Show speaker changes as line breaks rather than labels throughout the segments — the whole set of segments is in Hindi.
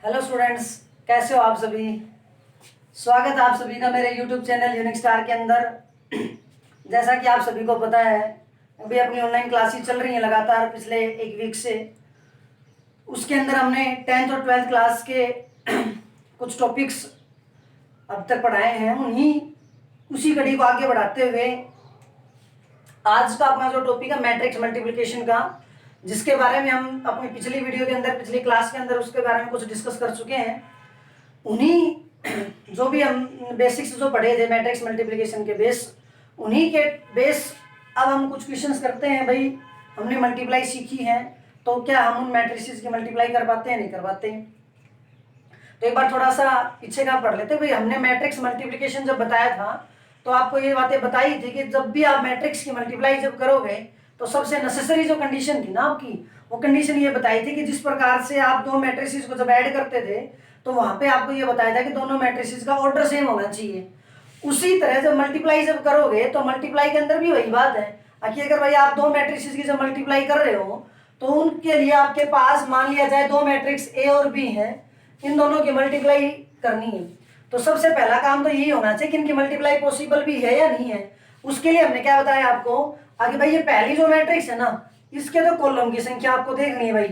हेलो स्टूडेंट्स, कैसे हो आप सभी। स्वागत है आप सभी का मेरे यूट्यूब चैनल यूनिक स्टार के अंदर। जैसा कि आप सभी को पता है, अभी अपनी ऑनलाइन क्लासेस चल रही हैं लगातार पिछले एक वीक से। उसके अंदर हमने 10th और 12th क्लास के कुछ टॉपिक्स अब तक पढ़ाए हैं। उसी कड़ी को आगे बढ़ाते हुए आज का अपना जो टॉपिक है मैट्रिक्स मल्टीप्लिकेशन का, जिसके बारे में हम अपनी पिछली वीडियो के अंदर, पिछली क्लास के अंदर उसके बारे में कुछ डिस्कस कर चुके हैं। उन्हीं जो भी हम बेसिक्स जो पढ़े थे मैट्रिक्स मल्टीप्लिकेशन के बेस, उन्हीं के बेस अब हम कुछ क्वेश्चंस करते हैं। भाई हमने मल्टीप्लाई सीखी है तो क्या हम उन मैट्रिसेस की मल्टीप्लाई कर पाते हैं, नहीं कर पाते हैं। तो एक बार थोड़ा सा पीछे का पढ़ लेते हैं। भाई हमने मैट्रिक्स मल्टीप्लिकेशन जब बताया था तो आपको ये बातें बताई थी कि जब भी आप मैट्रिक्स की मल्टीप्लाई जब करोगे तो सबसे नेसेसरी जो कंडीशन थी ना आपकी, वो कंडीशन ये बताई थी कि जिस प्रकार से आप दो मैट्रिसेस को जब ऐड करते थे तो वहां पे आपको ये बताया था कि दोनों मैट्रिसेस का ऑर्डर सेम होना चाहिए। उसी तरह जब मल्टीप्लाई जब करोगे तो मल्टीप्लाई के अंदर भी वही बात है कि अगर भाई आप दो मैट्रिसेस की जब मल्टीप्लाई कर रहे हो तो उनके लिए आपके पास मान लिया जाए दो मैट्रिक्स ए और बी है, इन दोनों की मल्टीप्लाई करनी है। तो सबसे पहला काम तो यही होना चाहिए कि इनकी मल्टीप्लाई पॉसिबल भी है या नहीं है। उसके लिए हमने क्या बताया आपको, आगे भाई ये पहली जो मैट्रिक्स है ना, इसके तो कॉलम की संख्या आपको देखनी है। भाई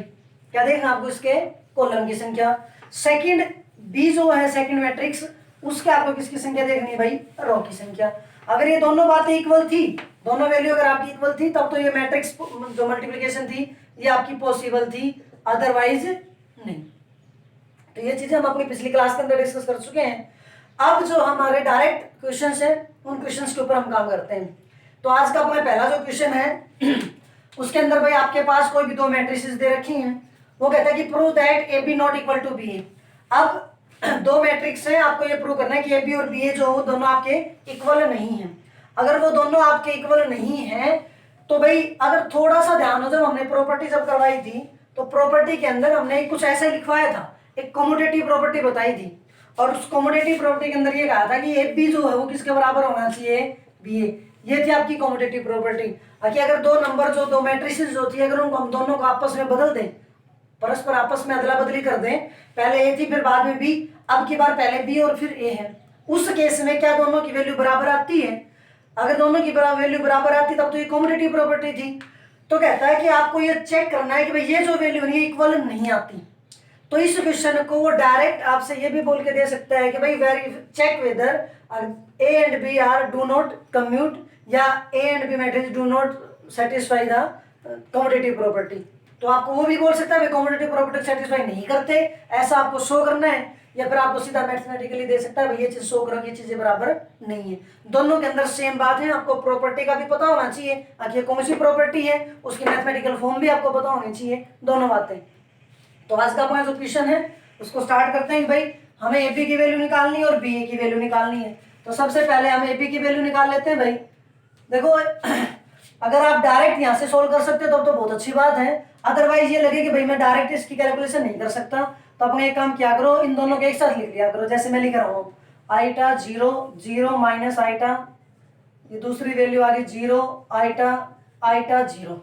क्या देखना आपको, इसके कॉलम की संख्या। सेकंड बी जो है सेकंड मैट्रिक्स, उसके आपको किसकी संख्या देखनी है भाई, रो की संख्या। अगर ये दोनों बातें इक्वल थी, दोनों वैल्यू अगर आपकी इक्वल थी, तब तो ये मैट्रिक्स जो मल्टीप्लिकेशन थी ये आपकी पॉसिबल थी, अदरवाइज नहीं। तो ये चीजें हम अपनी पिछली क्लास के अंदर डिस्कस कर चुके हैं। अब जो हमारे डायरेक्ट क्वेश्चंस हैं उन क्वेश्चंस के ऊपर हम काम करते हैं। तो आज का अपना पहला जो क्वेश्चन है उसके अंदर भाई आपके पास कोई भी दो मैट्रिसेस दे रखी हैं। वो कहता है कि prove that A B not equal to B. अब दो मैट्रिक्स हैं, आपको ये प्रूव करना है कि ए बी और बी ए जो दोनों आपके इक्वल नहीं है। अगर वो दोनों आपके इक्वल नहीं है तो भाई अगर थोड़ा सा ध्यान हो, जब हमने प्रॉपर्टी जब करवाई थी तो प्रॉपर्टी के अंदर हमने कुछ ऐसा लिखवाया था, एक कॉमोडेटिव प्रॉपर्टी बताई थी। और उस कॉमोडेटिव प्रॉपर्टी के अंदर ये कहा था कि ए बी जो है वो किसके बराबर होना चाहिए, बी ए। ये थी आपकी कॉमोडेटिव प्रॉपर्टी कि अगर दो नंबर जो दो मैट्रिसेस जो थी अगर उनको हम दोनों को आपस में बदल दें, परस्पर आपस में अदला बदली कर दें, पहले ए थी फिर बाद में बी, अब की बार पहले बी और फिर ए है, उस केस में क्या दोनों की वैल्यू बराबर आती है। अगर दोनों की वैल्यू बराबर आती तब तो ये कॉमोडेटिव प्रॉपर्टी थी। तो कहता है कि आपको ये चेक करना है कि भाई ये जो वैल्यू है इक्वल नहीं आती। तो इस क्वेश्चन को वो डायरेक्ट आपसे ये भी बोल के दे सकता है कि भाई very check whether A and B are do not commute, या A and B matrix do not satisfy the commutative property. तो आपको वो भी बोल सकता है कॉमोडेटिव प्रॉपर्टी सेटिस्फाई नहीं करते, ऐसा आपको शो करना है। या फिर आपको सीधा मैथमेटिकली दे सकता है भाई ये चीज शो करो, ये चीजें बराबर नहीं है। दोनों के अंदर सेम बात है, आपको प्रॉपर्टी का भी पता होना चाहिए कि कौन सी प्रॉपर्टी है, उसकी मैथमेटिकल फॉर्म भी आपको पता होनी चाहिए, दोनों बातें। तो आज का अपना जो क्वेश्चन है उसको स्टार्ट करते हैं। भाई हमें ए बी की वैल्यू निकालनी है और बी ए की वैल्यू निकालनी है। तो सबसे पहले हम ए बी की वैल्यू निकाल लेते हैं। भाई देखो अगर आप डायरेक्ट यहाँ से सोल्व कर सकते हो तो बहुत अच्छी बात है, अदरवाइज ये लगे कि भाई मैं डायरेक्ट इसकी कैलकुलेशन नहीं कर सकता, तो अपने एक काम क्या करो, इन दोनों के एक साथ लिख लिया करो। जैसे मैं लिख रहा हूँ आईटा 0 0 माइनस आईटा, ये दूसरी वैल्यू आ गई 0 आईटा आईटा 0।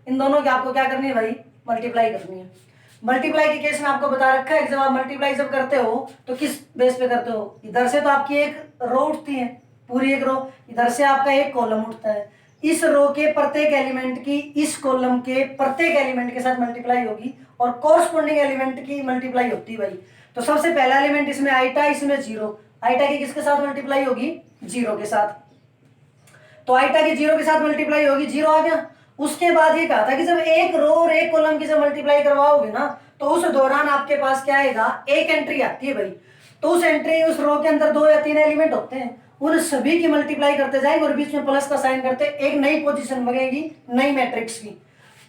इन दोनों की आपको क्या करनी है भाई, मल्टीप्लाई करनी है। मल्टीप्लाई के केस में आपको बता रखा है कि जब आप मल्टीप्लाई जब करते हो तो किस बेस पे करते हो, इधर से तो आपकी एक रो उठती है, पूरी एक रो, इधर से आपका एक कॉलम उठता है। इस रो के प्रत्येक एलिमेंट की इस कॉलम के प्रत्येक एलिमेंट के साथ मल्टीप्लाई होगी और कॉरस्पॉन्डिंग एलिमेंट की मल्टीप्लाई होती है भाई। तो सबसे पहला एलिमेंट इसमें आईटा, इसमें 0, आईटा की किसके साथ मल्टीप्लाई होगी, 0 के साथ। तो आईटा की 0 के साथ मल्टीप्लाई होगी, 0 आ गया। उसके बाद ये कहा था कि जब एक रो और एक कॉलम की जब मल्टीप्लाई करवाओगे ना तो उस दौरान आपके पास क्या आएगा, एक एंट्री आती है भाई। तो उस एंट्री उस रो के अंदर 2 या 3 एलिमेंट होते हैं, उन सभी की मल्टीप्लाई करते जाएंगे और बीच में प्लस का साइन करते एक नई पोजीशन बनेगी नई मैट्रिक्स की।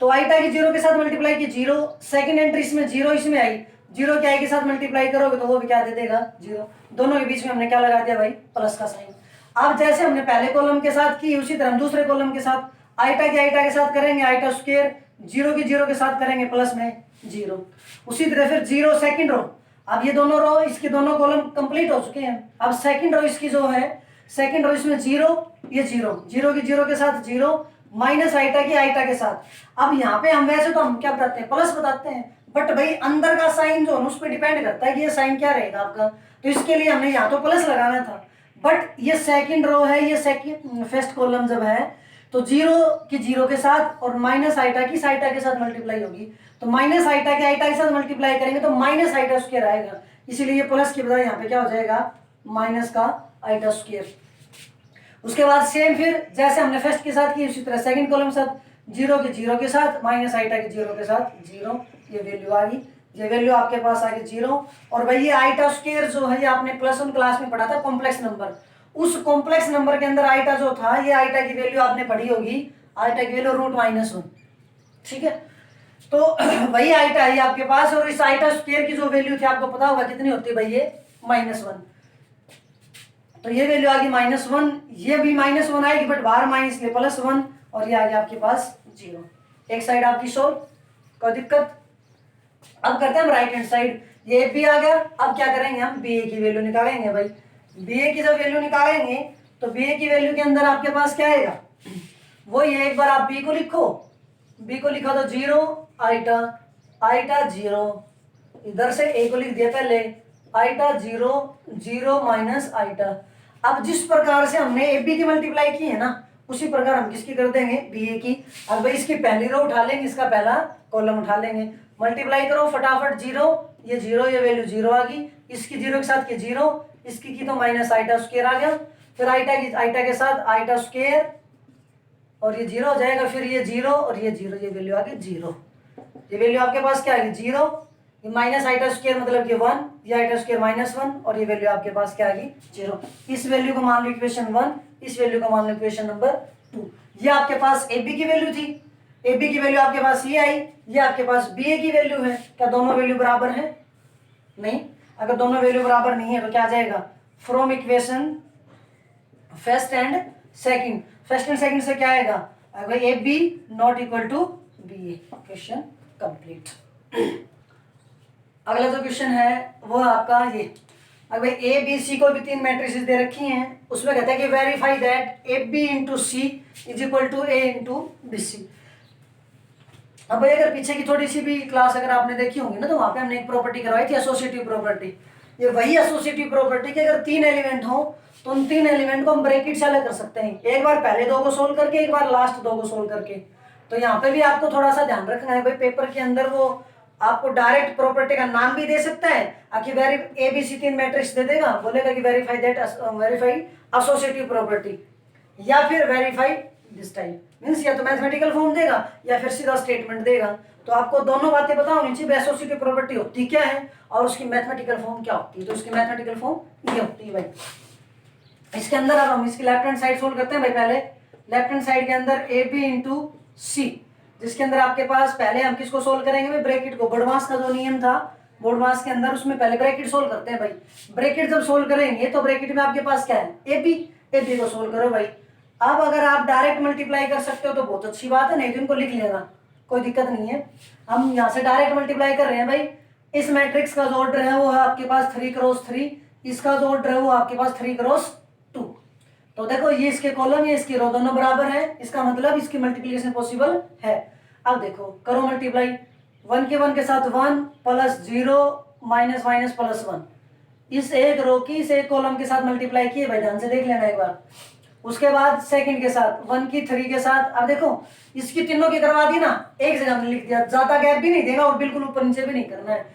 तो आईटा की 0 के साथ मल्टीप्लाई की 0, सेकंड एंट्री इसमें 0 इसमें आई, 0 के आई के साथ मल्टीप्लाई करोगे तो वो भी क्या दे देगा, 0। दोनों के बीच में हमने क्या लगा दिया भाई, प्लस का साइन। अब जैसे हमने पहले कॉलम के साथ की उसी तरह हम दूसरे कॉलम के साथ आईटा के साथ करेंगे आईटा स्क्वायर, 0 की 0 के साथ करेंगे प्लस में 0। उसी तरह फिर 0 सेकंड रो। अब ये दोनों रो इसके दोनों कॉलम कंप्लीट हो चुके हैं। अब सेकंड रो इसकी जो है, सेकंड रो इसमें 0, ये 0, 0 की 0 के साथ 0 माइनस आईटा की आईटा के साथ। अब यहाँ पे हम वैसे तो हम क्या बताते हैं, प्लस बताते हैं, बट भाई अंदर का साइन जो है उस पर डिपेंड करता है कि ये साइन क्या रहेगा आपका। तो इसके लिए हमने यहाँ तो प्लस लगाना था, बट ये सेकंड रो है, ये सेकंड फर्स्ट कॉलम जब है तो जीरो के साथ और माइनस आइटा की साइटा के साथ मल्टीप्लाई होगी, तो माइनस आइटा के आइटा के साथ मल्टीप्लाई करेंगे तो माइनस आइटा स्क्वायर आएगा, इसीलिए ये प्लस की बजाय यहाँ पे क्या हो जाएगा माइनस का आइटा स्क्वायर। उसके बाद सेम फिर जैसे हमने फर्स्ट के साथ की उसी तरह सेकंड कॉलम के साथ जीरो के साथ माइनस आइटा के जीरो के साथ जीरो, ये वैल्यू आ गई, ये वैल्यू आपके पास आ गई जीरो। और भाई ये आइटा स्क्वायर जो है ये आपने +1 क्लास में पढ़ा था कॉम्प्लेक्स नंबर, उस कॉम्प्लेक्स नंबर के अंदर आइटा जो था ये आइटा की वैल्यू आपने पढ़ी होगी, आइटा की वैल्यू √-1, ठीक है। तो वही आइटा है आपके पास, और इस आइटा स्क्वायर की जो वैल्यू थी आपको पता होगा कितनी होती है भाई, ये -1, तो ये वैल्यू आ गई -1, ये भी -1 आएगी बट बाहर माइनस ले +1, और ये आ गया आपके पास 0। एक साइड आपकी सोल्व, कोई दिक्कत। अब करते हैं हम राइट हैंड साइड, ये भी आ गया। अब क्या करेंगे हम बी ए की वैल्यू निकालेंगे भाई, बी ए की जब वैल्यू निकालेंगे तो बी ए की वैल्यू के अंदर आपके पास क्या आएगा, वो ये एक बार आप बी को लिखो, बी को लिखा तो 0 आइटा, आइटा 0, इधर से ए को लिख दिया पहले, आइटा 0 0 माइनस आइटा। अब जिस प्रकार से हमने ए बी की मल्टीप्लाई की है ना, उसी प्रकार हम किसकी कर देंगे बी ए की। अब भाई इसकी पहली रो उठा लेंगे, इसका पहला कॉलम उठा लेंगे, मल्टीप्लाई करो फटाफट, 0 ये 0, ये वैल्यू 0 आ गई, इसकी 0 के साथ की 0, इसकी की तो माइनस आइटा स्क्वायर आ गया, फिर आइटा के साथ आइटा स्क्वायर, और ये 0 हो जाएगा, फिर ये 0 और ये 0, ये वैल्यू आ गई 0, ये वैल्यू आपके पास क्या आ गई 0, ये माइनस आइटा स्क्वायर मतलब कि 1, ये आइटा स्क्वायर -1, और ये वैल्यू आपके पास क्या आ गई 0। इस वैल्यू को मान लो इक्वेशन 1, इस वैल्यू को मान लो इक्वेशन नंबर 2। ये आपके पास ए बी की वैल्यू थी, ए बी की वैल्यू आपके पास ये आई, ये आपके पास बी ए की वैल्यू है। क्या दोनों वैल्यू बराबर है? नहीं। अगर दोनों वैल्यू बराबर नहीं है तो क्या आ जाएगा, from equation first and second, first and second से क्या आएगा, अगर A B not equal to B A, question complete. अगला जो क्वेश्चन है वो आपका ये, अगर ए बी सी को भी 3 मैट्रिसेस दे रखी हैं, उसमें कहता है कि verify that A B into C is equal to A into B C. अब भाई अगर पीछे की थोड़ी सी भी क्लास अगर आपने देखी होंगी ना, तो वहां पे हमने एक प्रॉपर्टी करवाई थी एसोसिएटिव प्रॉपर्टी। ये वही एसोसिएटिव प्रॉपर्टी के अगर 3 एलिमेंट हो तो उन 3 एलिमेंट को हम ब्रैकेट से अलग कर सकते हैं, एक बार पहले 2 को सोल्व करके, एक बार लास्ट 2 को सोल्व करके। तो यहाँ पे भी आपको थोड़ा सा ध्यान रखना है भाई, पेपर के अंदर वो आपको डायरेक्ट प्रॉपर्टी का नाम भी दे सकता है, आखिर ए बी सी 3 मैट्रिक्स दे देगा, बोलेगा कि वेरीफाई एसोसिएटिव प्रॉपर्टी, या फिर वेरीफाई दिस टाइप, मींस या तो मैथमेटिकल फॉर्म देगा या फिर सीधा स्टेटमेंट देगा। तो आपको दोनों बातें पता होनी चाहिए, एसोसिएटिव प्रॉपर्टी होती क्या है और उसकी मैथमेटिकल फॉर्म क्या होती है। तो उसकी मैथमेटिकल फॉर्म ये होती है भाई। इसके अंदर अब हम इसकी लेफ्ट हैंड साइड सोल्व करते हैं भाई। पहले लेफ्ट हैंड साइड के अंदर ए बी इंटू सी, जिसके अंदर आपके पास पहले हम किसको सोल्व करेंगे भाई, ब्रैकेट को। बोर्डमास का जो नियम था बोर्डमास के अंदर, उसमें पहले ब्रैकेट सोल्व करते हैं भाई। ब्रैकेट जब सोल्व करेंगे तो ब्रैकेट में आपके पास क्या है, ए बी को सोल्व करो भाई। अब अगर आप डायरेक्ट मल्टीप्लाई कर सकते हो तो बहुत अच्छी बात है, नहीं तो इनको लिख लेना, कोई दिक्कत नहीं है। हम यहाँ से डायरेक्ट मल्टीप्लाई कर रहे हैं भाई। इस मैट्रिक्स का जो ऑर्डर है वो है आपके पास 3 क्रॉस 3, इसका जो ऑर्डर है वो आपके पास 3 क्रॉस 2। तो देखो ये इसके कॉलम, ये इसकी रो दोनों बराबर है, इसका मतलब इसकी मल्टीप्लिकेशन पॉसिबल है। अब देखो करो मल्टीप्लाई, 1 के साथ 1 प्लस 0 माइनस माइनस प्लस 1, इस एक रो की इस एक कॉलम के साथ मल्टीप्लाई किए भाई, ध्यान से देख लेना एक बार। उसके बाद सेकंड के साथ 1 की 3 के साथ, अब देखो इसकी तीनों की करवा दी ना, एक जगह हमने लिख दिया, ज्यादा गैप भी नहीं देना और बिल्कुल ऊपर नीचे भी नहीं करना है।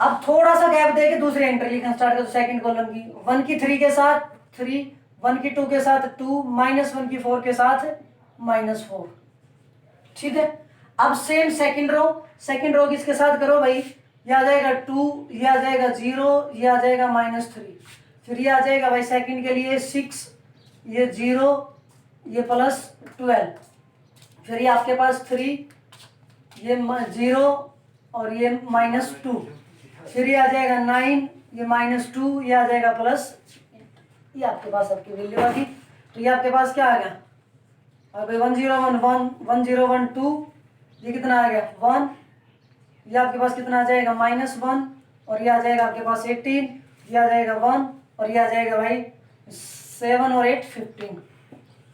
अब थोड़ा सा गैप देके दूसरी एंट्री लिखना स्टार्ट करो, सेकंड कॉलम की 1 की 3 के साथ 3, 1 की 2 के साथ 2, -1 की 4 के साथ -4, ठीक है। अब सेम सेकंड रो किसके साथ करो भाई, ये आ जाएगा 2, ये आ जाएगा 0, ये आ जाएगा -3, फिर ये आ जाएगा भाई सेकंड के लिए 6, ये 0, ये +12, फिर ये आपके पास 3, ये 0 और ये -2, फिर ये आ जाएगा 9, ये -2, ये आ जाएगा प्लस, ये आपके पास आपकी वैल्यू आ गई। तो ये आपके पास क्या आ गया, अब 1 0 1 1 1 0 1 2, ये कितना आ गया 1, ये आपके पास कितना आ जाएगा -1, और ये आ जाएगा आपके पास 18, ये आ जाएगा 1, और ये आ जाएगा भाई 7 और 8 15।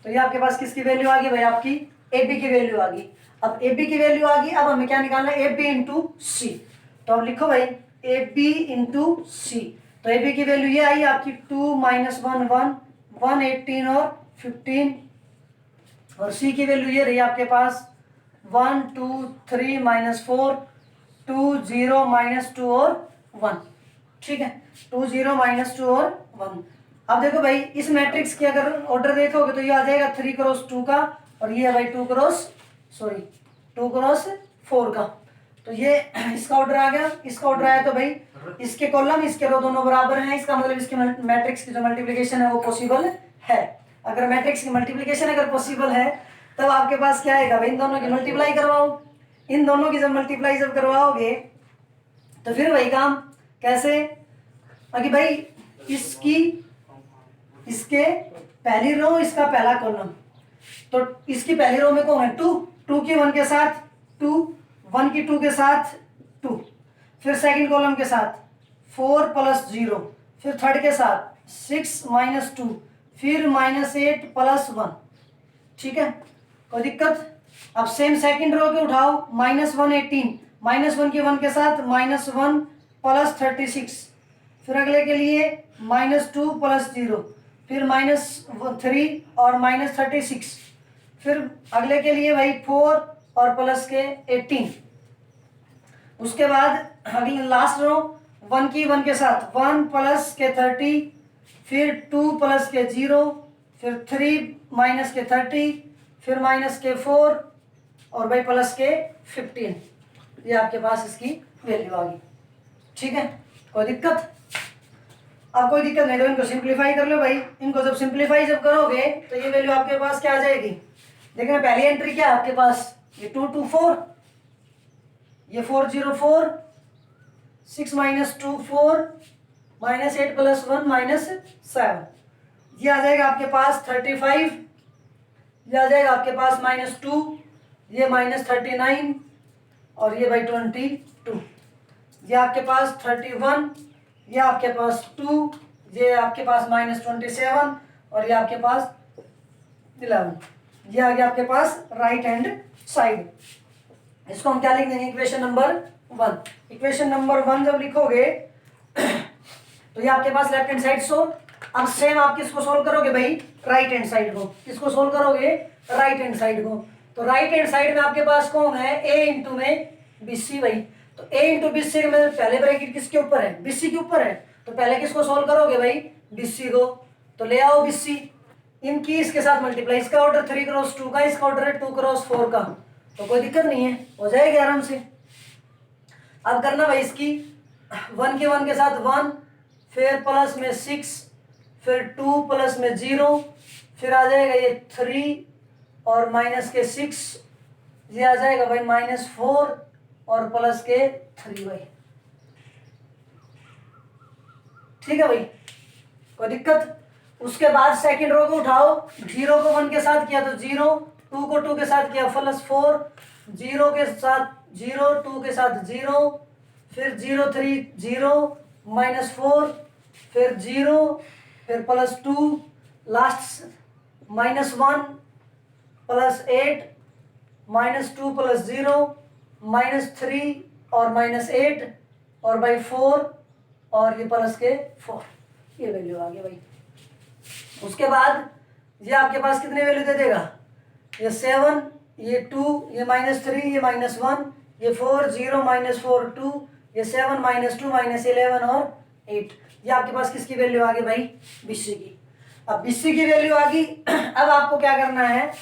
तो ये आपके पास किसकी वैल्यू आ गई भाई, आपकी ए बी की वैल्यू आ गई। अब ए बी की वैल्यू आ गई, अब हमें क्या निकालना है, ए बी इंटू सी। तो अब लिखो भाई ए बी इंटू सी। तो ए बी की वैल्यू ये आई आपकी 2 - 1 1 1 18 और 15, और सी की वैल्यू ये रही आपके पास 1 2 3 -4 2 0 -2 और 1। ठीक है, 2 0 -2 और 1। अब देखो भाई इस मैट्रिक्स के अगर ऑर्डर देखोगे तो ये आ जाएगा 3 क्रॉस 2 का, और ये है भाई 2 क्रॉस 4 का। तो ये इसका ऑर्डर आ गया, इसका ऑर्डर आया तो भाई इसके कॉलम इसके रो दोनों बराबर हैं, इसका मतलब इसके मैट्रिक्स की जो मल्टीप्लिकेशन है वो पॉसिबल है। अगर मैट्रिक्स की मल्टीप्लिकेशन अगर पॉसिबल है तब आपके पास क्या आएगा भाई, इन दोनों की मल्टीप्लाई करवाओ। इन दोनों की जब मल्टीप्लाई जब करवाओगे तो फिर वही काम कैसे, अभी भाई इसके पहली रो इसका पहला कॉलम, तो इसकी पहली रो में कौन है 2, 2 की 1 के साथ 2, 1 की 2 के साथ 2, फिर सेकंड कॉलम के साथ 4 + 0, फिर थर्ड के साथ 6 - 2, फिर -8 + 1। ठीक है, कोई दिक्कत। अब सेम सेकंड रो के उठाओ, -1 18, -1 की 1 के साथ -1 + 36, फिर अगले के लिए -2 + 0, फिर -3 और -36, फिर अगले के लिए भाई 4 और प्लस के 18। उसके बाद अगले लास्ट रो 1 की 1 के साथ 1 + के 30, फिर 2 + के 0, फिर 3 - के 30, फिर -के 4 और भाई प्लस के 15। ये आपके पास इसकी वैल्यू आ गई। ठीक है, कोई दिक्कत। अब कोई दिक्कत नहीं तो इनको सिंप्लीफाई कर लो भाई। इनको जब सिंप्लीफाई जब करोगे तो ये वैल्यू आपके पास क्या आ जाएगी, देखना पहली एंट्री क्या है आपके पास, ये 2 2 4, ये 4 0 4, 6 - 2 4, -8 + 1 -7, ये आ जाएगा आपके पास 35, ये आ जाएगा आपके पास -2, ये -39 और ये भाई 22, ये आपके पास 31, ये आपके पास 2, ये आपके पास -27 और ये आपके पास 11। ये आ गया आपके पास राइट हैंड साइड। इसको हम क्या लिख देंगे, इक्वेशन नंबर 1। इक्वेशन नंबर 1 जब लिखोगे तो ये आपके पास लेफ्ट हैंड साइड सो। अब सेम आप किसको सोल्व करोगे भाई, राइट हैंड साइड को। किसको सोल्व करोगे, राइट हैंड साइड को। तो राइट हैंड साइड में आपके पास कौन है, a इंटू में BC भाई। तो a इंटू BC में पहले ब्रैकेट किसके ऊपर है, BC के ऊपर है। तो पहले किसको सोल्व करोगे भाई, BC को। तो ले आओ BC, इनकी इसके साथ मल्टीप्लाई। इसका ऑर्डर 3 क्रॉस 2 का, इसका ऑर्डर है 2 क्रॉस 4 का, तो कोई दिक्कत नहीं है, हो जाएगी आराम से। अब करना भाई इसकी 1 के 1 के साथ 1, फिर प्लस में 6, फिर 2 प्लस में 0, फिर आ जाएगा ये 3 और माइनस के 6, ये आ जाएगा भाई -4 और प्लस के 3 भाई। ठीक है भाई, कोई दिक्कत। उसके बाद सेकंड रो को उठाओ, 0 को 1 के साथ किया तो 0, 2 को 2 के साथ किया +4, 0 के साथ 0, 2 के साथ 0, फिर 0 3 0 -4, फिर 0, फिर +2, लास्ट -1 +8, -2 + 0, -3 और -8 और बाई 4 और ये प्लस के 4, ये वैल्यू आ गई भाई। उसके बाद ये आपके पास कितने वैल्यू दे देगा, ये 7, ये 2, ये -3, ये -1, ये 4 0 -4 2, ये 7 -2 -11 और 8। ये आपके पास किसकी वैल्यू आ गई भाई, BC की। अब BC की वैल्यू आ गई। अब आपको क्या करना है,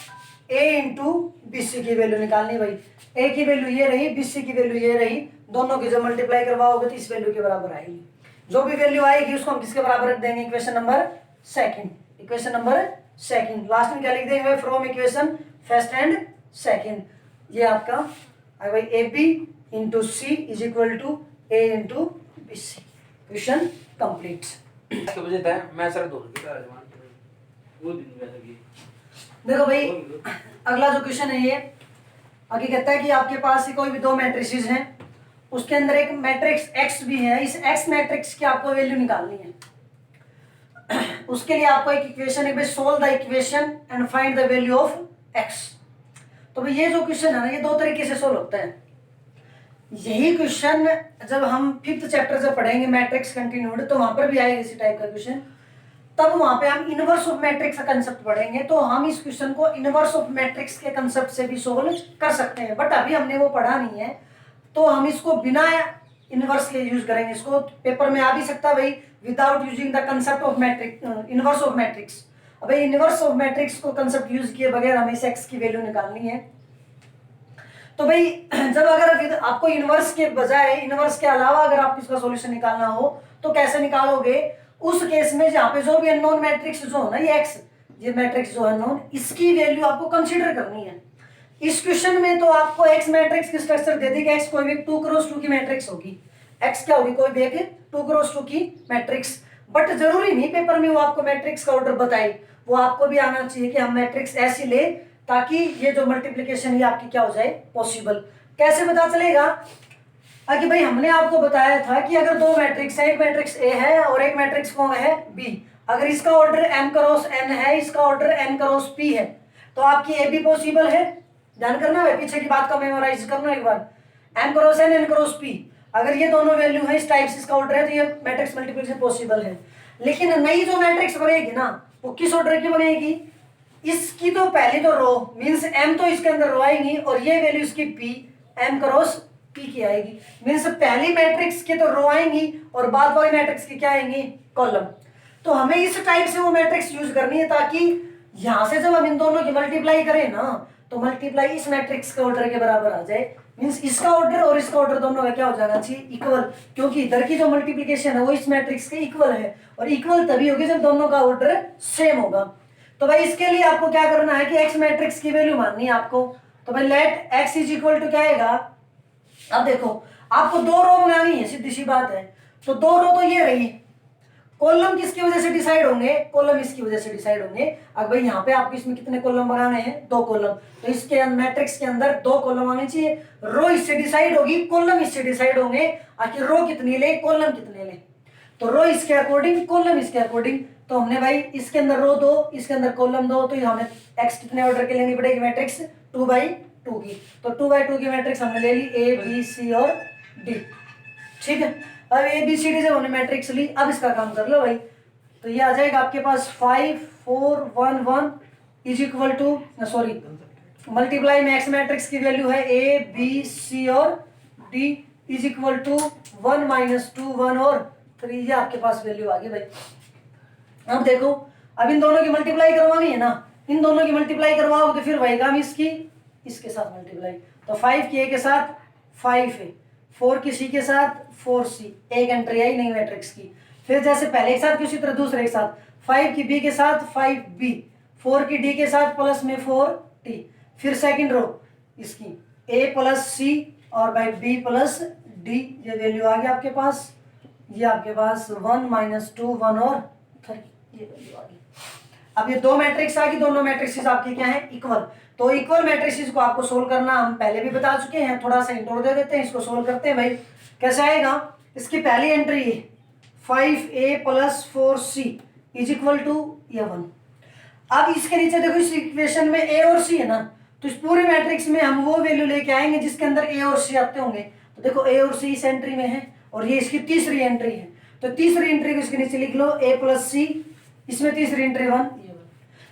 A इंटू BC की वैल्यू निकालनी भाई। A की वैल्यू ये रही, BC की वैल्यू ये रही, दोनों की जब मल्टीप्लाई करवाओगे तो इस वैल्यू के बराबर आएगी। जो भी वैल्यू आएगी उसको हम किसके बराबर रख देंगे, equation number second. Equation number second, last में क्या लिख देंगे, from equation first and second. ये आपका भाई AB into C is equal to A into BC। Question complete. देखो भाई अगला जो क्वेश्चन है ये आगे कहता है कि आपके पास कोई भी दो मैट्रिसेस हैं, उसके अंदर एक मैट्रिक्स X भी है। इस X मैट्रिक्स की आपको वैल्यू निकालनी है। उसके लिए आपको एक इक्वेशन है, solve the equation and find the value of X। तो भाई ये जो क्वेश्चन है ना, ये दो तरीके से सोल्व होता है। यही क्वेश्चन जब हम 5th चैप्टर से पढ़ेंगे मैट्रिक्स कंटिन्यूड, तो वहां पर भी आएगा इसी टाइप का क्वेश्चन। तब वहां पे हम इनवर्स ऑफ मैट्रिक्स का कंसेप्ट पढ़ेंगे, तो हम इस क्वेश्चन को इनवर्स ऑफ मैट्रिक्स के कंसेप्ट से भी सोल्व कर सकते हैं, बट अभी हमने वो पढ़ा नहीं है, तो हम इसको बिना इनवर्स के यूज करेंगे। इसको पेपर में आ भी सकता है भाई, without using the concept of matrix, inverse of matrix. अब इनवर्स ऑफ मैट्रिक्स को कंसेप्ट यूज किए बगैर हमें इस एक्स की वैल्यू निकालनी है। तो भाई जब अगर आपको इनवर्स के बजाय, इनवर्स के अलावा अगर आप इसका सॉल्यूशन निकालना हो तो कैसे निकालोगे? उस केस में जहाँ पे जो भी अननोन मैट्रिक्स जो है ना, ये एक्स, ये मैट्रिक्स जो है अननोन, इसकी वैल्यू आपको कंसीडर करनी है। इस क्वेश्चन में तो आपको एक्स मैट्रिक्स की स्ट्रक्चर दे दी कि एक्स कोई भी 2x2 की मैट्रिक्स होगी। एक्स क्या होगी? कोई भी एक 2x2 की मैट्रिक्स। बट जरूरी नहीं पेपर में वो आपको मैट्रिक्स का ऑर्डर बताए, वो आपको भी आना चाहिए कि हम मैट्रिक्स ऐसी ले ताकि ये जो मल्टीप्लिकेशन ये आपकी क्या हो जाए, पॉसिबल। कैसे पता चलेगा? कि भाई हमने आपको बताया था कि अगर दो मैट्रिक्स है, एक मैट्रिक्स ए है और एक मैट्रिक्स कौन है, बी। अगर इसका ऑर्डर m क्रॉस n है, इसका ऑर्डर n क्रॉस p है, तो आपकी ए बी पॉसिबल है। ध्यान करना है, पीछे की बात का मेमोराइज करना एक बार। m cross n, n cross p, अगर ये दोनों वैल्यू है, इस टाइप से इसका ऑर्डर है, तो ये मैट्रिक्स मल्टीप्लिकेशन पॉसिबल है। लेकिन नई जो मैट्रिक्स बनेगी ना, वो किस ऑर्डर की बनेगी? इसकी तो पहले तो रो मीन्स m तो इसके अंदर रो आएगी और ये वैल्यू इसकी p, m क्रॉस p की आएगी। मीन्स पहली मैट्रिक्स की तो रो आएंगी और बाद वाली मैट्रिक्स की क्या आएंगी, कॉलम। तो हमें इस टाइप से वो मैट्रिक्स यूज करनी है ताकि यहां से जब हम इन दोनों की मल्टीप्लाई करें ना, तो मल्टीप्लाई इस मैट्रिक्स के ऑर्डर के बराबर आ जाए। मीन्स इसका ऑर्डर और इसका ऑर्डर दोनों का क्या हो जाना चाहिए, इक्वल। क्योंकि इधर की जो मल्टीप्लिकेशन है वो इस मैट्रिक्स के इक्वल है, और इक्वल तभी होगी जब दोनों का ऑर्डर सेम होगा। तो भाई इसके लिए आपको क्या करना है कि एक्स मैट्रिक्स की वैल्यू माननी है आपको। तो भाई let X is equal to क्या आएगा? अब देखो आपको दो रो बनानी है, सीधी सी बात है। तो दो रो तो ये रही, कॉलम किसकी वजह से डिसाइड होंगे, कॉलम इसकी वजह से डिसाइड होंगे। अब भाई यहाँ पे आपको इसमें कितने कॉलम बनाने हैं, दो कॉलम। तो इसके मैट्रिक्स के अंदर दो कॉलम आने चाहिए। रो इससे डिसाइड होगी, कॉलम इससे डिसाइड होंगे। आखिर रो कितनी ले, कॉलम कितने ले? तो रो इसके अकॉर्डिंग, कॉलम इसके अकॉर्डिंग। तो हमने भाई इसके अंदर रो दो, इसके अंदर कॉलम दो, तो हमें एक्स कितने ऑर्डर के लेनी पड़ेगी मैट्रिक्स, 2x2 की। तो 2x2 की मैट्रिक्स हमने ले ली, ए बी सी और डी। ठीक है, अब ए बी सी डी जब हमने मैट्रिक्स ली, अब इसका काम कर लो भाई। तो ये आ जाएगा आपके पास 5 4 1 1 is equal to, sorry, multiply में एक्स मैट्रिक्स की वैल्यू है ए बी सी और डी इज इक्वल टू 1 - 2 1 और 3। ये आपके पास वैल्यू आ गई भाई। अब देखो, अब इन दोनों की मल्टीप्लाई करवानी है ना, इन दोनों की मल्टीप्लाई करवाओगे तो फिर वहीगा हम इसकी इसके साथ मल्टीप्लाई। तो 5 की ए के साथ 5 है, 4 की सी के साथ 4c, एक एंट्री आई नहीं मैट्रिक्स की। फिर जैसे पहले के साथ उसी तरह दूसरे के साथ, 5 की बी के साथ 5b, 4 की डी के साथ प्लस में 4t। फिर सेकंड रो इसकी a प्लस सी और बाई b प्लस डी, ये वैल्यू आ गई आपके पास। ये आपके पास 1 - 2 1 और 3, ये वैल्यू आ गई। अब ये दो मैट्रिक्स आ गई, दोनों मैट्रिक्स आपके क्या है, इक्वल। तो इक्वल मैट्रिक्स को आपको सोल्व करना हम पहले भी बता चुके हैं, थोड़ा सा इंट्रो दे देते हैं, इसको सोल्व करते हैं भाई। कैसे आएगा? इसकी पहली एंट्री है 5a plus 4c is equal to ये 1। अब इसके नीचे देखो, इस इक्वेशन में a और c है ना, तो इस पूरे मैट्रिक्स में हम वो वैल्यू लेके आएंगे जिसके अंदर a और c आते होंगे। तो देखो a और c इस एंट्री में है और ये इसकी तीसरी एंट्री है। तो तीसरी एंट्री को इसके नीचे लिख लो, a प्लस सी, इसमें तीसरी एंट्री 1।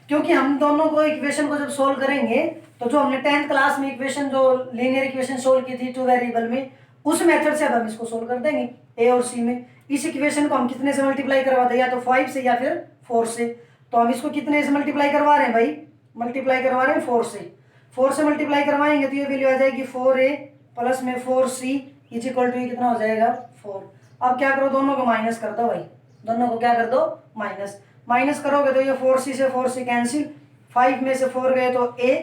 क्योंकि हम दोनों को इक्वेशन को जब सोल्व करेंगे, तो जो हमने 10th क्लास में इक्वेशन, जो लीनियर इक्वेशन सोल्व की थी 2 वेरिएबल में, उस मेथड से अब हम इसको सोल्व कर देंगे ए और सी में। इस इक्वेशन को हम कितने से मल्टीप्लाई करवा दें, या तो 5 से या फिर 4 से। तो हम इसको कितने से मल्टीप्लाई करवा रहे हैं भाई, मल्टीप्लाई करवा रहे हैं 4 से। 4 से मल्टीप्लाई करवाएंगे तो ये वैल्यू आ जाएगी 4a प्लस में 4c इज इक्वल टू कितना हो जाएगा, 4। अब क्या करो, दोनों को माइनस कर दो भाई, दोनों को क्या कर दो, माइनस। माइनस करोगे तो ये 4c से 4c कैंसिल, 5 में से 4 गए तो a,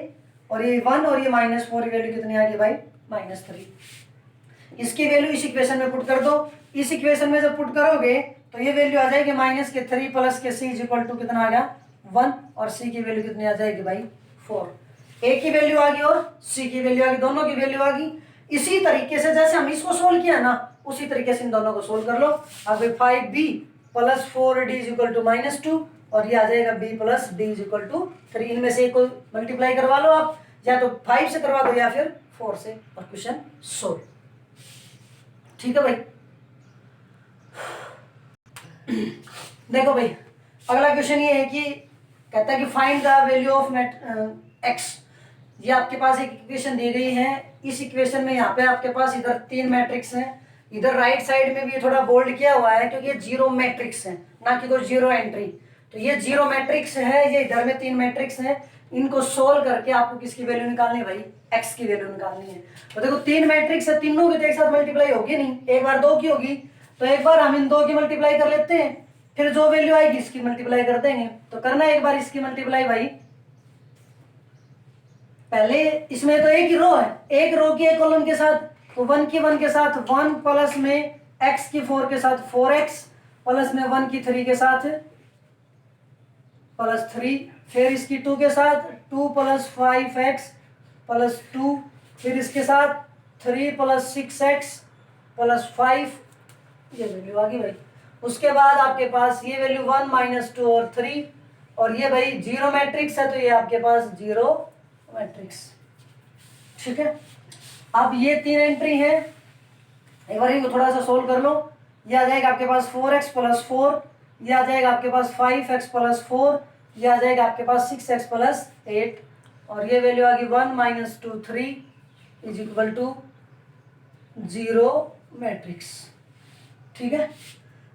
और ये 1 और ये -4 की वैल्यू कितनी आ गई भाई, -3। इसकी वैल्यू इस इक्वेशन में पुट कर दो। इस इक्वेशन में जब पुट करोगे तो ये वैल्यू आ जाएगी -3 प्लस के c इज इक्वल टू कितना आ गया, 1, और c की वैल्यू कितनी आ जाएगी भाई, 4। a की वैल्यू आ गई और c की वैल्यू आ गई, दोनों की वैल्यू आ गई। इसी तरीके से जैसे हम इसको सोल्व किया ना, उसी तरीके से इन दोनों को सोल्व कर लो। अब 5b plus 4d is equal to -2, और ये आ जाएगा b plus d is equal to 3। इनमें से एक को मल्टीप्लाई करवा लो आप, या तो 5 से करवा दो या फिर 4 से, और क्वेश्चन सोल्व। ठीक है भाई। देखो भाई अगला क्वेश्चन ये है कि कहता है कि find the value of x. ये आपके पास एक इक्वेशन दी गई है। इस इक्वेशन में यहाँ पे आपके पास इधर 3 मैट्रिक्स हैं, इधर राइट साइड में भी थोड़ा बोल्ड किया हुआ है क्योंकि ये 0 मैट्रिक्स है, ना कि कोई 0 एंट्री। तो ये 0 मैट्रिक्स है, ये इधर में 3 मैट्रिक्स है। इनको सोल्व करके आपको किसकी वैल्यू निकालनी है भाई? एक्स की वैल्यू निकालनी है। तो देखो 3 मैट्रिक्स है, तीनों की तो एक साथ मल्टीप्लाई होगी नहीं, एक बार 2 की होगी। तो एक बार हम इन 2 की मल्टीप्लाई कर लेते हैं, फिर जो वैल्यू आएगी इसकी मल्टीप्लाई कर देंगे। तो करना है एक बार इसकी मल्टीप्लाई भाई। पहले इसमें तो एक ही रो है, एक रो की एक कॉलम के साथ, तो 1 की 1 के साथ 1 प्लस में x की 4 के साथ 4x प्लस में 1 की 3 के साथ प्लस 3, फिर इसकी 2 के साथ 2 प्लस 5x प्लस 2, फिर इसके साथ 3 प्लस 6x प्लस 5, ये वैल्यू आ गई भाई। उसके बाद आपके पास ये वैल्यू 1 माइनस 2 और 3, और ये भाई 0 मैट्रिक्स है तो ये आपके पास 0 मैट्रिक्स। ठीक है, अब ये 3 एंट्री है, एक बार इनको थोड़ा सा सोल्व कर लो। ये आ जाएगा आपके पास 4x प्लस 4, ये आ जाएगा आपके पास 5x प्लस 4, ये आ जाएगा आपके पास 6x प्लस 8, और ये वैल्यू आ गई 1 minus 2 3 is equal to 0 matrix. ठीक है,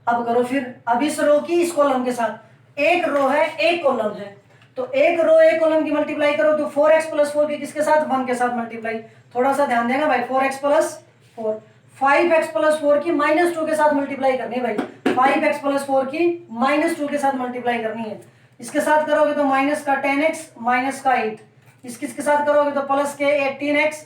अब करो फिर। अब इस रो की इस कॉलम के साथ, एक रो है एक कॉलम है, तो एक रो एक कॉलम की मल्टीप्लाई करो तो 4x प्लस 4 की किसके साथ? 1 के साथ मल्टीप्लाई। थोड़ा सा ध्यान देना भाई, 4x प्लस 4, 5x प्लस 4 की माइनस 2 के साथ मल्टीप्लाई करनी है भाई। 5x प्लस 4 की माइनस 2 के साथ मल्टीप्लाई करनी है। इसके साथ करोगे तो माइनस का 10x माइनस का 8, किसके साथ करोगे तो प्लस के 18x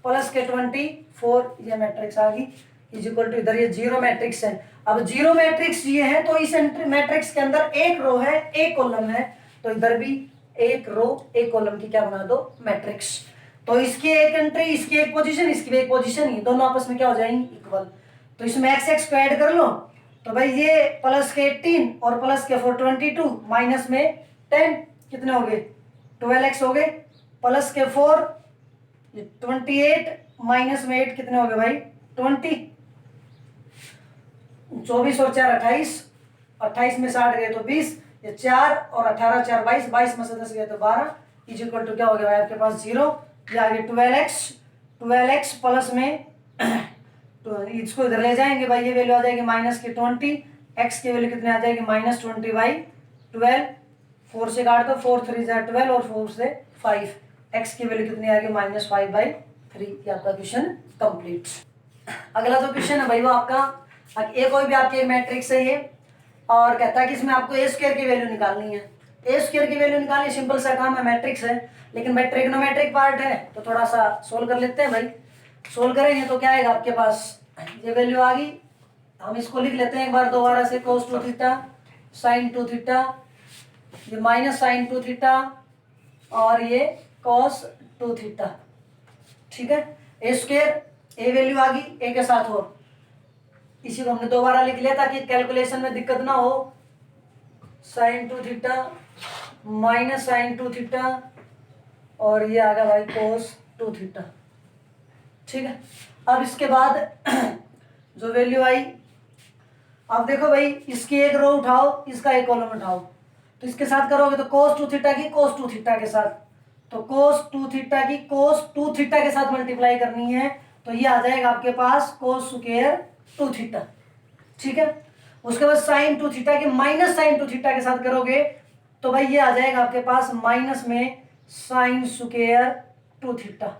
प्लस के 24, ये मैट्रिक्स आ गई इज इक्वल टू, इधर ये 0 मैट्रिक्स है। अब 0 मैट्रिक्स ये है तो इस मैट्रिक्स के अंदर एक रो है एक कॉलम है, तो इधर भी एक रो एक कॉलम की क्या बना दो? मैट्रिक्स। तो इसकी एक एंट्री, इसकी एक पोजीशन, इसकी भी एक पोजीशन, ये दोनों आपस में क्या हो जाएंगे? इक्वल। तो इसमें एक्स एक्स को ऐड कर लो, तो भाई ये प्लस के 18 और प्लस के 4 22 माइनस में 10 कितने हो गए? 12x हो गए, प्लस के 4 28 माइनस में 8 कितने हो गए भाई? 20। 24 और 4 28, 28 में 60 गए तो 20, ये 4 और 18 4 22, 22 में से 10 गए तो 12 इज इक्वल टू क्या हो गया भाई आपके पास? 0। ये आगे 12x प्लस में तो इसको इधर ले जाएंगे भाई, ये वैल्यू आ जाएगी माइनस की 20, x की वैल्यू कितनी आ जाएगी? माइनस 20 बाई 12, 4 से काट दो, 4 3 12 और 4 से 5, x की वैल्यू कितनी आ गई? Minus 5 by 3। ये आपका क्वेश्चन कंप्लीट। अगला जो क्वेश्चन है भाई वो आपका एक कोई भी आपके मैट्रिक्स है ये, और कहता है कि इसमें आपको ए स्क्वायर की वैल्यू निकालनी है। ए स्क्वायर की वैल्यू निकालनी, सिंपल सा काम है, मैट्रिक्स है, लेकिन भाई ट्रिग्नोमेट्रिक पार्ट है तो थोड़ा सा सोल्व कर लेते हैं भाई। सोल्व करेंगे तो क्या आएगा आपके पास? ये वैल्यू आ गई, हम इसको लिख लेते हैं एक बार दोबारा से, cos 2 थीटा sin 2 थीटा, ये माइनस sin 2 थीटा और ये cos 2 थीटा। ठीक है, ए स्क्वायर, ए वैल्यू आ गई ए के साथ, और इसी को हमने दोबारा लिख लिया ताकि कैलकुलेशन में दिक्कत ना हो। sin 2 theta minus sin 2 theta और ये आ गया भाई cos 2 थीटा। ठीक है, अब इसके बाद जो वैल्यू आई, अब देखो भाई इसकी एक रो उठाओ, इसका एक कॉलम उठाओ, तो इसके साथ करोगे तो cos 2 थीटा की cos 2 थीटा के साथ, तो cos 2 थीटा की cos 2 थीटा के साथ मल्टीप्लाई करनी है, तो ये आ जाएगा आपके पास cos स्क्वायर 2 थीटा। ठीक है, उसके बाद sin 2 थीटा की माइनस sin 2 थीटा के साथ करोगे तो भाई ये आ जाएगा आपके पास माइनस में sin स्क्वायर 2 थीटा,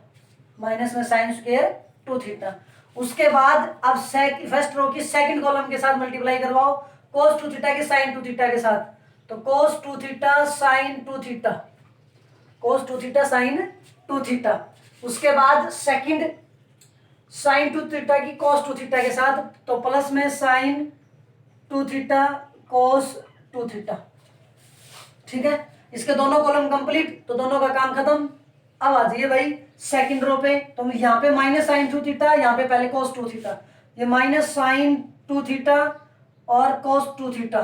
माइनस में sin स्क्वायर 2 थीटा। उसके बाद अब फर्स्ट रो की सेकंड कॉलम के साथ मल्टीप्लाई करवाओ cos 2 थीटा की sin 2 थीटा के साथ, तो cos 2 theta sin 2 theta, cos 2 theta sin 2 theta. उसके बाद सेकंड sin 2 थीटा की cos 2 थीटा के साथ, तो प्लस में sin 2 थीटा cos 2 थीटा। ठीक है, इसके दोनों कॉलम कंप्लीट, तो दोनों का काम खत्म। अब आ जाइए भाई सेकंड रो पे, तो यहाँ पे माइनस sin 2 थीटा, यहाँ पे पहले cos 2 थीटा, ये माइनस sin 2 थीटा और cos 2 थीटा।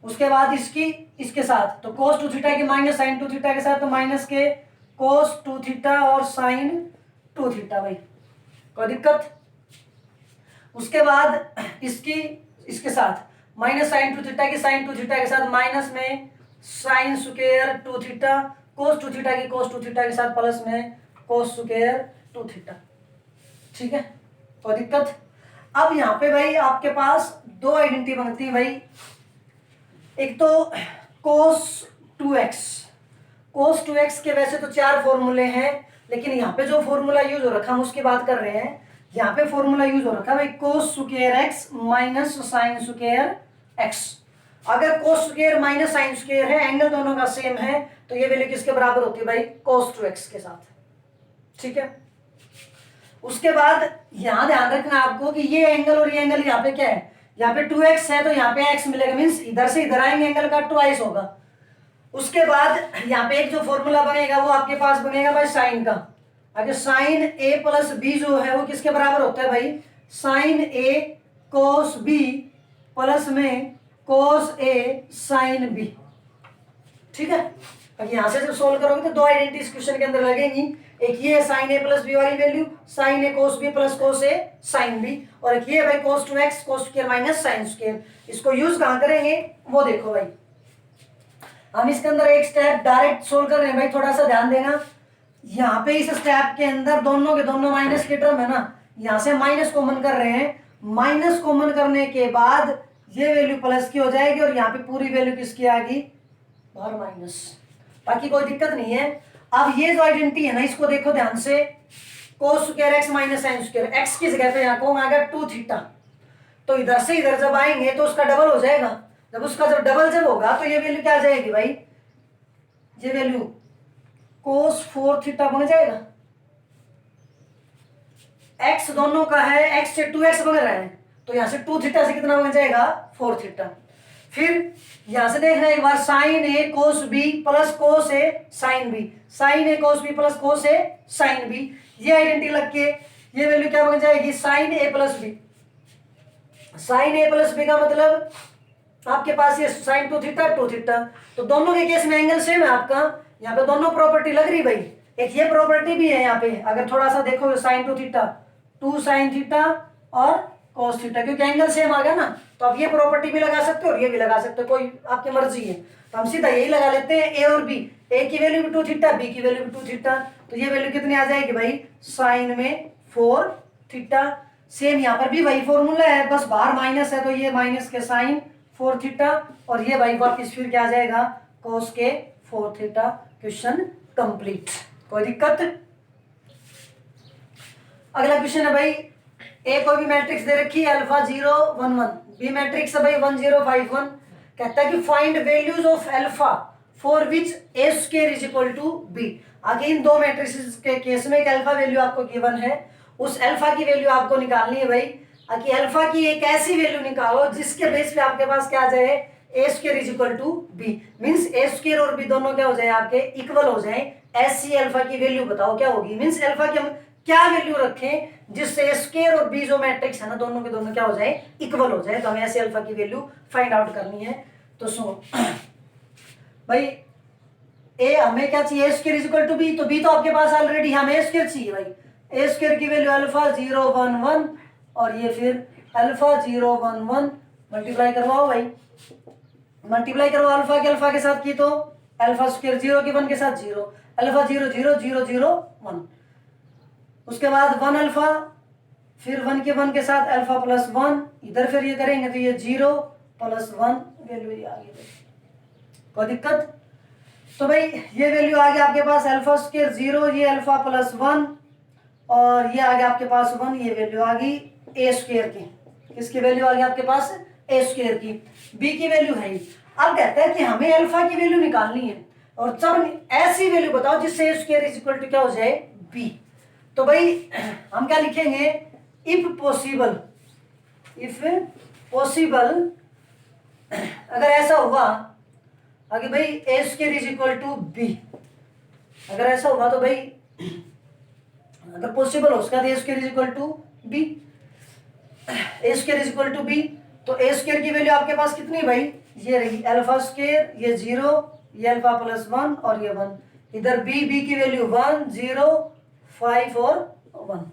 उसके बाद इसकी इसके साथ, तो cos 2 थीटा की माइनस sin 2 थीटा के साथ, तो माइनस के कोस 2 थीटा और साइन 2 थीटा भाई, कोई दिक्कत। उसके बाद इसके साथ माइनस साइन 2 थीटा की साइन 2 थीटा के साथ माइनस में साइन स्क्वायर 2 थीटा, कोस 2 थीटा की कोस 2 थीटा के साथ प्लस में कोस स्क्वायर 2 थीटा, ठीक है, कोई दिक्कत। अब यहाँ पे भाई आपके पास दो आइडेंटिटी बनती है भाई, एक तो cos 2x, cos 2x के वैसे तो 4 फॉर्मूले हैं, लेकिन यहाँ पे जो फॉर्मूला यूज हो रखा हम उसकी बात कर रहे हैं। यहाँ पे फॉर्मूला यूज हो रखा है भाई cos square x minus sine square x। अगर cos square minus sine square है, एंगल दोनों का सेम है, तो ये वैल्यू किसके बराबर होती है भाई, cos 2x के साथ, ठीक है। उसके बाद यहां ध्यान रखना आपको कि ये एंगल और ये एंगल यहाँ पे क्या है, यहाँ पे 2x है तो यहाँ पे x मिलेगा, मीन्स इधर से इधर आएंगे एंगल का ट्वाइस होगा। उसके बाद यहाँ पे एक जो फॉर्मूला बनेगा वो आपके पास बनेगा भाई साइन का। अगर साइन a प्लस बी जो है वो किसके बराबर होता है भाई, sine a cos b plus में कोस a साइन b, ठीक है। अब यहाँ से जब सोल्व करोगे तो दो आइडेंटिटी इस क्वेश्चन के अंदर लगेंगी, एक ये है साइन a प्लस बी वाली value, sine a cos b plus cos a sine b, और एक ये भाई cos 2x cos square minus sine square. इसको यूज कहाँ करेंगे वो देखो भाई, हम इसके अंदर एक स्टेप डायरेक्ट सोल्व कर रहे हैं भाई, थोड़ा सा ध्यान देना। यहाँ पे इस स्टेप के अंदर दोनों के दोनों माइनस के टर्म है ना, यहाँ से माइनस कॉमन कर रहे हैं, माइनस कॉमन करने के बाद ये वैल्यू प्लस की हो जाएगी और यहाँ पे पूरी वैल्यू किसकी आ गई, बाहर माइनस, बाकी कोई दिक्कत नहीं है। अब ये जो आइडेंटिटी है ना इसको देखो ध्यान से, cos square x minus sine square, x की जगह पे यहाँ कौन आ गया 2 थीटा, तो इधर से इधर जब आएंगे तो उसका डबल हो जाएगा, जब डबल जब होगा तो ये वैल्यू क्या आ जाएगी भाई, ये वैल्यू cos 4 थीटा बन जाएगा। x दोनों का है, x से 2x बन रहा है, तो यहाँ से 2 थीटा से कितना बन जाएगा 4 थीटा। फिर यहां से देखना एक बार, sine a cos b plus cos a sine b, sine a cos b plus cos a sine b, ये आइडेंटिटी लग के ये वैल्यू क्या बन जाएगी, sine a plus b। Sine a plus b का मतलब आपके पास ये साइन 2 थीटा 2 थीटा, तो दोनों के केस में एंगल सेम है आपका, यहाँ पे दोनों प्रॉपर्टी लग रही भाई। एक ये प्रॉपर्टी भी है यहाँ पे, अगर थोड़ा सा देखो साइन 2 थीटा 2 साइन थीटा और cos थीटा, क्योंकि एंगल सेम आ गया ना, तो आप ये प्रॉपर्टी भी लगा सकते हो और ये भी लगा सकते हो, कोई आपकी मर्जी है। तो हम सीधा यही लगा लेते हैं, a और b, a की वैल्यू भी 2 थीटा, b की वैल्यू भी 2 थीटा, तो ये वैल्यू कितनी आ जाएगी भाई, साइन में 4 थीटा। सेम यहाँ पर भी वही फॉर्मूला है, बस बाहर माइनस है तो ये माइनस के साइन 4 थीटा, और ये भाई वापिस फिर क्या आ जाएगा cos के 4 थीटा। क्वेश्चन कंप्लीट, कोई दिक्कत। अगला क्वेश्चन है भाई, ए कोई भी मैट्रिक्स दे रखी है अल्फा 0 1 1, बी मैट्रिक्स है भाई 1 0 5 1, कहता है कि find values of alpha for which A square is equal to B. आगे इन दो मैट्रिक्स के केस में एक अल्फा वैल्यू आपको गिवन है, उस अल्फा की वैल्यू आपको निकालनी है भाई, कि अल्फा की एक ऐसी वैल्यू निकालो जिसके बेस पे आपके पास क्या आ जाए, A square is equal to B, means A square और बी दोनों क्या हो जाए आपके इक्वल हो जाए। ऐसी अल्फा की वैल्यू बताओ क्या होगी, मीन्स अल्फा की हम क्या वैल्यू रखें जिससे ए स्क्वायर और बी जो मैट्रिक्स है ना दोनों के दोनों क्या हो जाए इक्वल हो जाए, तो हमें ऐसे अल्फा की वैल्यू फाइंड आउट करनी है। तो सुनो भाई, ए हमें क्या चाहिए, A square is equal to B, तो बी तो आपके पास ऑलरेडी, हमें ए स्क्वायर चाहिए भाई, ए स्क्वायर की वैल्यू अल्फा 0 1 1 और ये फिर अल्फा 0 1 1 मल्टीप्लाई करवाओ भाई, मल्टीप्लाई करो अल्फा के साथ की तो अल्फा स्क्वायर 0 की 1 के साथ 0, अल्फा 0 0 0 0 1, उसके बाद 1 अल्फा, फिर 1 के 1 के साथ अल्फा प्लस 1, इधर फिर ये करेंगे तो ये 0 प्लस 1 वैल्यू ये आ गई, कोई दिक्कत। तो भाई ये वैल्यू आ गया आपके पास अल्फा स्क्वायर 0, ये अल्फा प्लस 1 और ये आ गया आपके पास 1, ये वैल्यू आ गई ए स्क्वायर की, किसकी वैल्यू आ गई आपके पास ए स्क्वायर की, बी की वैल्यू है। अब कहता है कि हमें अल्फा की वैल्यू निकालनी है और जब ऐसी वैल्यू बताओ जिससे ए स्क्वायर इज इक्वल टू क्या हो जाए बी। तो भाई हम क्या लिखेंगे, इफ पॉसिबल अगर ऐसा हुआ आगे भाई A square is equal to B, अगर ऐसा हुआ तो भाई अगर पॉसिबल हो उसका A square is equal to B, A square is equal to B, तो ए स्क्वायर की वैल्यू आपके पास कितनी भाई, ये रही अल्फा स्क्वायर, ये 0, ये अल्फा प्लस 1 और ये 1, इधर बी की वैल्यू 1 0 5 और 1।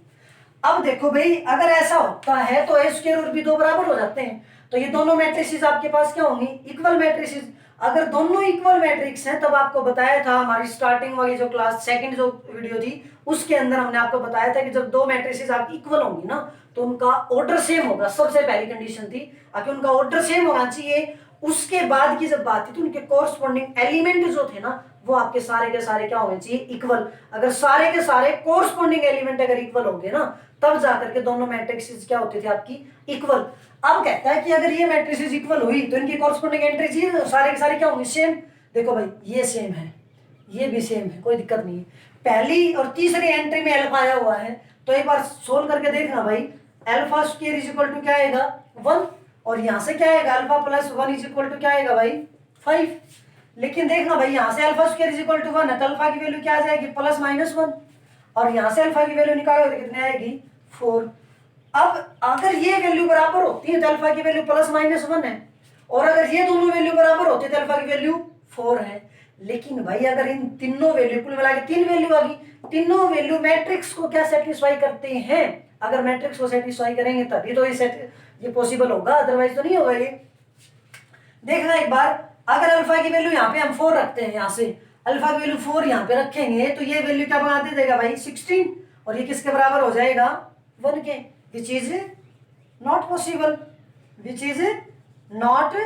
अब देखो भाई, अगर ऐसा होता है तो ए स्क्वायर और बी दो बराबर हो जाते हैं, तो ये दोनों मैट्रिसेस आपके पास क्या होंगी, इक्वल मैट्रिसेस। अगर दोनों इक्वल मैट्रिक्स हैं, तब आपको बताया था हमारी स्टार्टिंग वाली जो क्लास सेकंड जो वीडियो थी उसके अंदर हमने आपको बताया था कि जब दो मैट्रिसेस आपकी इक्वल होंगी ना, तो उनका ऑर्डर सेम होगा। सबसे पहली कंडीशन थी कि उनका ऑर्डर सेम होना चाहिए। उसके बाद की जब बात थी तो उनके कोरस्पॉन्डिंग एलिमेंट जो थे ना, वो आपके सारे के सारे क्या होने चाहिए, इक्वल। अगर सारे के सारे कोरस्पॉन्डिंग एलिमेंट अगर इक्वल होंगे ना, तब जाकर के दोनों मैट्रिक्स क्या होती थी आपकी, इक्वल। अब कहता है कि अगर ये मैट्रिसेस इक्वल हुई तो इनकी कोरस्पॉन्डिंग एंट्री चाहिए, सारे के सारे क्या होंगे, सेम। देखो भाई, ये सेम है, ये भी सेम है, कोई दिक्कत नहीं है। पहली और तीसरी एंट्री में अल्फा आया हुआ है, तो एक बार सोल्व करके देखना भाई। Alpha square is equal to क्या आएगा, 1, और यहां से क्या आएगा, alpha plus 1 is equal to क्या आएगा भाई, 5। लेकिन देखना भाई, यहां से alpha square is equal to 1 है, तो अल्फा की वैल्यू क्या आ जाएगी, प्लस माइनस 1, और यहां से अल्फा की वैल्यू निकालोगे तो कितनी आएगी, 4। अब अगर ये वैल्यू बराबर होती है तो अल्फा की वैल्यू प्लस माइनस 1 है, और अगर ये दोनों वैल्यू बराबर होती है तो अल्फा की वैल्यू 4 है। लेकिन भाई अगर इन तीनों वैल्यू कुल मिला के 3 वैल्यू आ गई, तीनों वैल्यू मैट्रिक्स को क्या सेटिस्फाई करते हैं, अगर मैट्रिक्स को सेटिस्फाई करेंगे तभी तो ये पॉसिबल होगा, अदरवाइज तो नहीं होगा ये। देखना एक बार, अगर अल्फा की वैल्यू यहाँ पे हम 4 रखते हैं, यहाँ से अल्फा की वैल्यू 4 यहाँ पे रखेंगे, तो ये वैल्यू क्या बना दे देगा भाई, 16, और ये किसके बराबर हो जाएगा, 1 के, which is not possible, which is not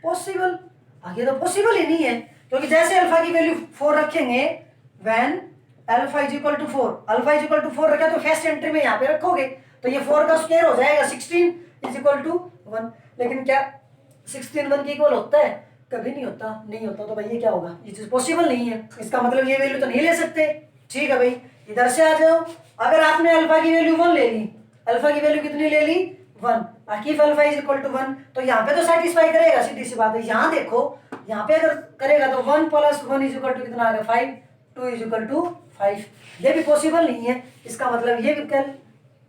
possible. आगे तो पॉसिबल ही नहीं है, क्योंकि जैसे अल्फा की वैल्यू 4 रखेंगे, when alpha is equal to 4, alpha is equal to 4 रखा तो फर्स्ट एंट्री में यहाँ पे रखोगे, तो ये 4 का स्क्वायर हो जाएगा 16 इज इक्वल टू 1। लेकिन क्या 16 1 के इक्वल होता है, कभी नहीं होता, नहीं होता, तो भाई ये क्या होगा, ये चीज पॉसिबल नहीं है, इसका मतलब ये वैल्यू तो नहीं ले सकते। ठीक है भाई, इधर से आ जाओ। अगर आपने अल्फा की वैल्यू 1 ले ली, अल्फा की वैल्यू कितनी ले ली, 1, if alpha is equal to 1, तो यहाँ पे तो सेटिस्फाई करेगा, सीधी सी बात है। यहाँ देखो, यहाँ पे अगर करेगा तो 1 प्लस 1 इज इक्वल टू कितना आ गया, 5, 2 इज इक्वल टू 5। ये भी पॉसिबल नहीं है, इसका मतलब ये भी कल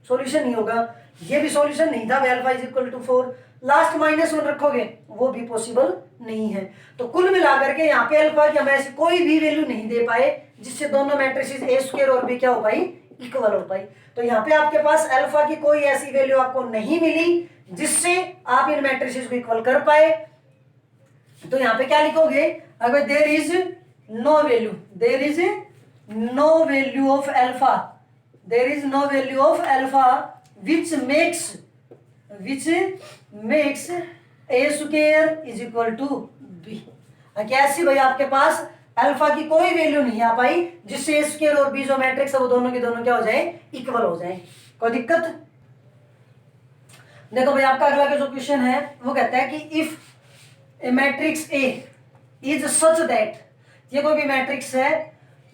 सॉल्यूशन नहीं होगा, ये भी सॉल्यूशन नहीं था, alpha is equal to 4। Last -1 रखोगे, वो भी पॉसिबल नहीं है। तो कुल मिलाकर के यहाँ पे अल्फा की हम ऐसी कोई भी वैल्यू नहीं दे पाए जिससे दोनों मैट्रिसेस ए स्क्वायर और बी क्या हो पाई, इक्वल हो पाई। तो यहाँ पे आपके पास अल्फा की कोई ऐसी वैल्यू आपको नहीं मिली जिससे आप इन मैट्रिसेस को इक्वल कर पाए। तो यहाँ पे क्या लिखोगे, अगर there is no value, there is no value of alpha, there is no value of alpha which makes a square is equal to b। कैसी भाई, आपके पास अल्फा की कोई वैल्यू नहीं आ पाई जिससे ए स्क्वायर और बी जो मैट्रिक्स है वो दोनों के दोनों क्या हो जाए, इक्वल हो जाए। कोई दिक्कत? देखो भाई, आपका अगला का जो क्वेश्चन है वो कहता है कि if A matrix A is such that, ये कोई भी मैट्रिक्स है,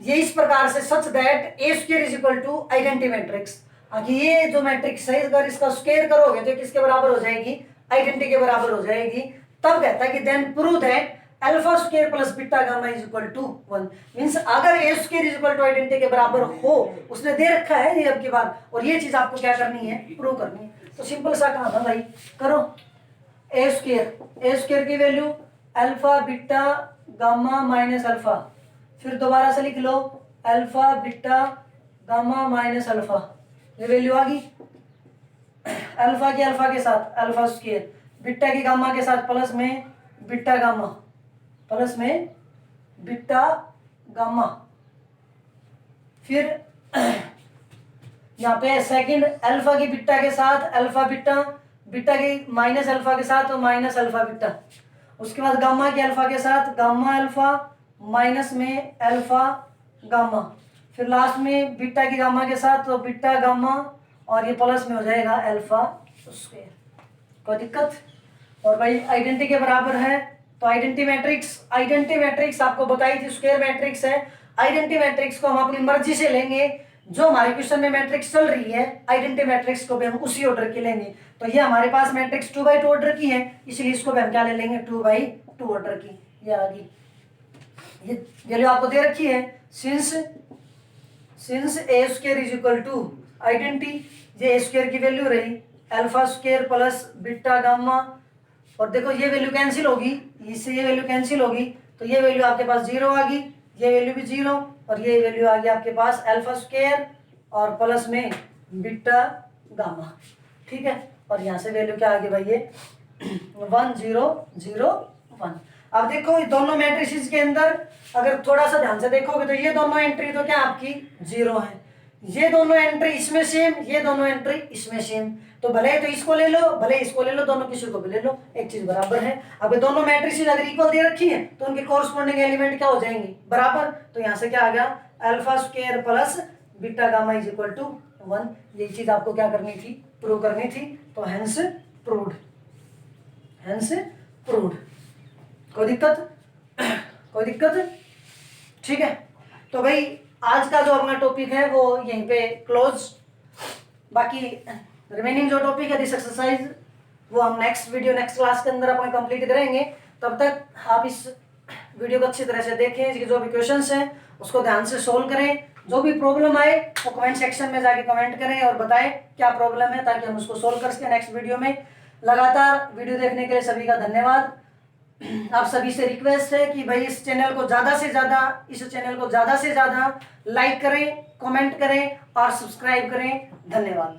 ये इस प्रकार से such that A square is equal to identity matrix, ये जो मैट्रिक्स है अगर इसका स्क्वायर करोगे तो किसके बराबर हो जाएगी, आइडेंटिटी के बराबर हो जाएगी। तब कहता है कि then prove that alpha square plus beta gamma is equal to 1। Means अगर A square is equal to identity के बराबर हो, उसने दे रखा है ये अब की बार, और ये चीज आपको क्या करनी है, प्रूव करनी है। तो सिंपल सा कहा था भाई, करो ए स्क्वायर की value alpha beta gamma minus alpha, फिर दोबारा से लिख लो alpha beta gamma minus alpha, ये वैल्यू आ गई। अल्फा की अल्फा के साथ अल्फा स्क्वायर, बीटा की गामा के साथ प्लस में बीटा गामा, प्लस में बीटा गामा, फिर यहाँ पे सेकंड अल्फा की बीटा के साथ अल्फा बीटा, बीटा की माइनस अल्फा के साथ तो माइनस अल्फा बीटा, उसके बाद गामा की अल्फा के साथ गामा अल्फा माइनस में अल्फा गामा, फिर लास्ट में बीटा की गामा के साथ तो बीटा गामा, और ये प्लस में हो जाएगा अल्फा स्क्वायर। कोई दिक्कत? और भाई आइडेंटिटी के बराबर है, तो आइडेंटिटी मैट्रिक्स आपको बताई थी स्क्वायर मैट्रिक्स है। आइडेंटिटी मैट्रिक्स को हम अपनी मर्जी से लेंगे, जो हमारे क्वेश्चन में मैट्रिक्स चल रही है आइडेंटिटी मैट्रिक्स को भी हम उसी ऑर्डर की लेंगे। तो ये हमारे पास मैट्रिक्स 2/2 ऑर्डर की है, इसलिए इसको भी हम क्या ले लेंगे, 2/2 ऑर्डर की। ये आ गई, ये वैल्यू आपको दे रखी है, since A square is equal to identity, ये ए स्क्वायर की वैल्यू रही alpha square plus beta gamma, और देखो ये वैल्यू कैंसिल होगी, इससे ये वैल्यू कैंसिल होगी, तो ये वैल्यू आपके पास 0 आ गई, ये वैल्यू भी 0 और ये वैल्यू आ गया आपके पास अल्फा स्क्वायर और प्लस में बीटा गामा, ठीक है। और यहाँ से वैल्यू क्या आ गई भाई ये 1 0 0 1। अब देखो ये दोनों मैट्रिसेस के अंदर अगर थोड़ा सा ध्यान से देखोगे तो ये दोनों एंट्री तो क्या आपकी 0 है, ये दोनों एंट्री इसमें सेम, ये दोनों एंट्री इसमें सेम, तो भले तो इसको ले लो भले इसको ले लो, दोनों किसी को भी ले लो, एक चीज बराबर है। अब ये दोनों मैट्रिसेस अगर इक्वल दे रखी है तो उनके कॉरस्पॉन्डिंग एलिमेंट क्या हो जाएंगे बराबर, तो यहाँ से क्या आ गया alpha square plus beta gamma is equal to 1। ये चीज आपको क्या करनी थी, प्रूव करनी थी, तो हेंस प्रूव्ड, हेंस प्रूव्ड। कोई दिक्कत कोई दिक्कत, ठीक है। तो भाई आज का जो अपना टॉपिक है वो यहीं पे क्लोज, बाकी रिमेनिंग जो टॉपिक है दिस एक्सरसाइज वो हम नेक्स्ट वीडियो नेक्स्ट क्लास के अंदर अपन कंप्लीट करेंगे। तब तक आप इस वीडियो को अच्छी तरह से देखें, इसके जो भी क्वेश्चंस हैं उसको ध्यान से सोल्व करें, जो भी प्रॉब्लम आए वो कमेंट सेक्शन में जाके कमेंट करें और बताएं क्या प्रॉब्लम है, ताकि हम उसको सोल्व कर सकें नेक्स्ट वीडियो में। लगातार वीडियो देखने के लिए सभी का धन्यवाद। आप सभी से रिक्वेस्ट है कि भाई इस चैनल को ज़्यादा से ज़्यादा लाइक करें, कमेंट करें और सब्सक्राइब करें। धन्यवाद।